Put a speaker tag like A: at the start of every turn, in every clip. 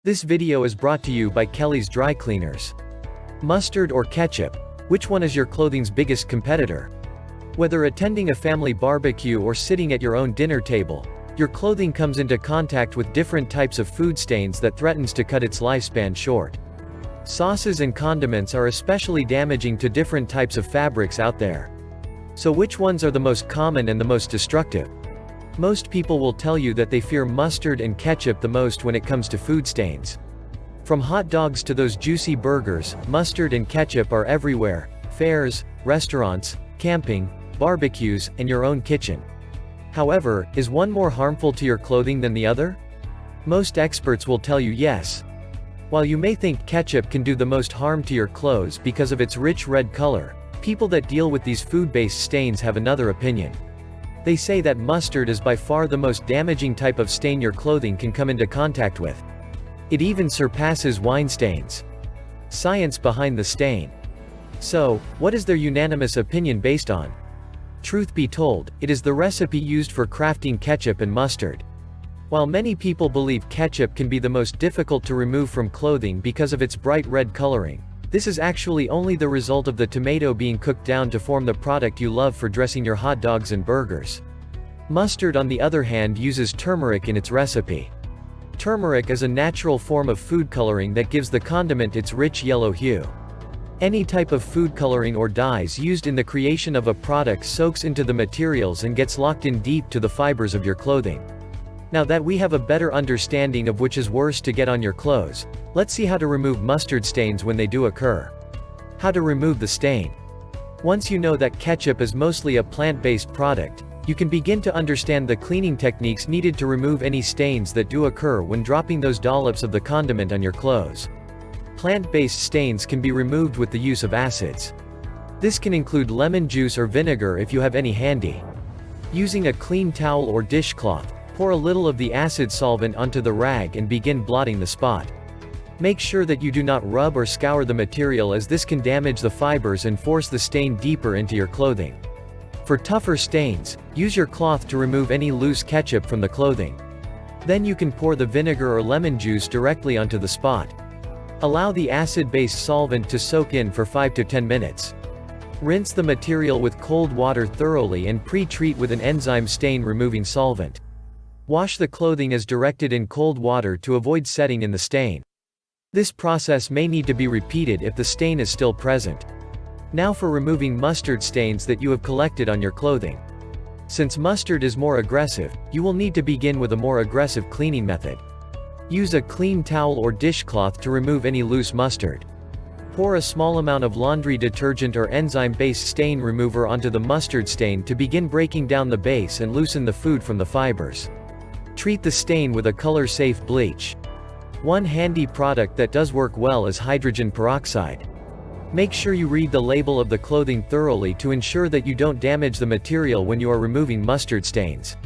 A: This video is brought to you by Kelly's Dry Cleaners. Mustard or ketchup? Which one is your clothing's biggest competitor? Whether attending a family barbecue or sitting at your own dinner table, your clothing comes into contact with different types of food stains that threatens to cut its lifespan short. Sauces and condiments are especially damaging to different types of fabrics out there. So which ones are the most common and the most destructive? Most people will tell you that they fear mustard and ketchup the most when it comes to food stains. From hot dogs to those juicy burgers, mustard and ketchup are everywhere: fairs, restaurants, camping, barbecues, and your own kitchen. However, is one more harmful to your clothing than the other? Most experts will tell you yes. While you may think ketchup can do the most harm to your clothes because of its rich red color, people that deal with these food-based stains have another opinion. They say that mustard is by far the most damaging type of stain your clothing can come into contact with. It even surpasses wine stains. Science behind the stain. So, what is their unanimous opinion based on? Truth be told, it is the recipe used for crafting ketchup and mustard. While many people believe ketchup can be the most difficult to remove from clothing because of its bright red coloring, this is actually only the result of the tomato being cooked down to form the product you love for dressing your hot dogs and burgers. Mustard, on the other hand, uses turmeric in its recipe. Turmeric is a natural form of food coloring that gives the condiment its rich yellow hue. Any type of food coloring or dyes used in the creation of a product soaks into the materials and gets locked in deep to the fibers of your clothing. Now that we have a better understanding of which is worse to get on your clothes, let's see how to remove mustard stains when they do occur. How to remove the stain. Once you know that ketchup is mostly a plant-based product, you can begin to understand the cleaning techniques needed to remove any stains that do occur when dropping those dollops of the condiment on your clothes. Plant-based stains can be removed with the use of acids. This can include lemon juice or vinegar if you have any handy. Using a clean towel or dishcloth, pour a little of the acid solvent onto the rag and begin blotting the spot. Make sure that you do not rub or scour the material, as this can damage the fibers and force the stain deeper into your clothing. For tougher stains, use your cloth to remove any loose ketchup from the clothing. Then you can pour the vinegar or lemon juice directly onto the spot. Allow the acid-based solvent to soak in for 5 to 10 minutes. Rinse the material with cold water thoroughly and pre-treat with an enzyme stain-removing solvent. Wash the clothing as directed in cold water to avoid setting in the stain. This process may need to be repeated if the stain is still present. Now for removing mustard stains that you have collected on your clothing. Since mustard is more aggressive, you will need to begin with a more aggressive cleaning method. Use a clean towel or dishcloth to remove any loose mustard. Pour a small amount of laundry detergent or enzyme-based stain remover onto the mustard stain to begin breaking down the base and loosen the food from the fibers. Treat the stain with a color-safe bleach. One handy product that does work well is hydrogen peroxide. Make sure you read the label of the clothing thoroughly to ensure that you don't damage the material when you are removing mustard stains.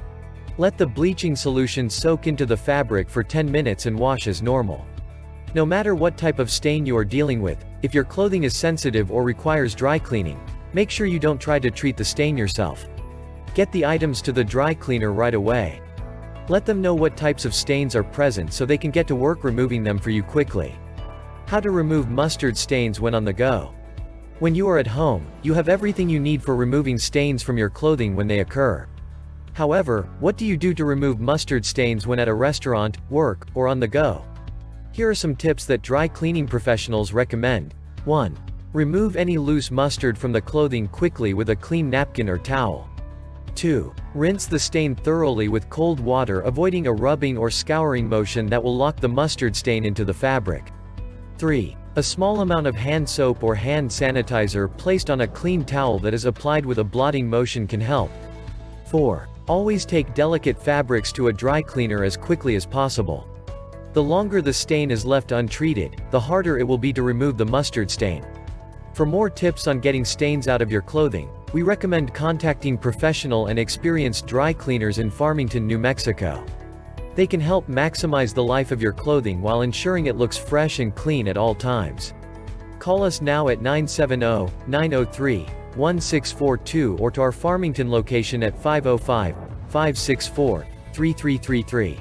A: Let the bleaching solution soak into the fabric for 10 minutes and wash as normal. No matter what type of stain you are dealing with, if your clothing is sensitive or requires dry cleaning, make sure you don't try to treat the stain yourself. Get the items to the dry cleaner right away. Let them know what types of stains are present so they can get to work removing them for you quickly. How to remove mustard stains when on the go. When you are at home, you have everything you need for removing stains from your clothing when they occur. However, what do you do to remove mustard stains when at a restaurant, work, or on the go? Here are some tips that dry cleaning professionals recommend. 1. Remove any loose mustard from the clothing quickly with a clean napkin or towel. 2. Rinse the stain thoroughly with cold water, avoiding a rubbing or scouring motion that will lock the mustard stain into the fabric. 3. A small amount of hand soap or hand sanitizer placed on a clean towel that is applied with a blotting motion can help. 4. Always take delicate fabrics to a dry cleaner as quickly as possible. The longer the stain is left untreated, the harder it will be to remove the mustard stain. For more tips on getting stains out of your clothing, we recommend contacting professional and experienced dry cleaners in Farmington, New Mexico. They can help maximize the life of your clothing while ensuring it looks fresh and clean at all times. Call us now at 970-903-1642 or to our Farmington location at 505-564-3333.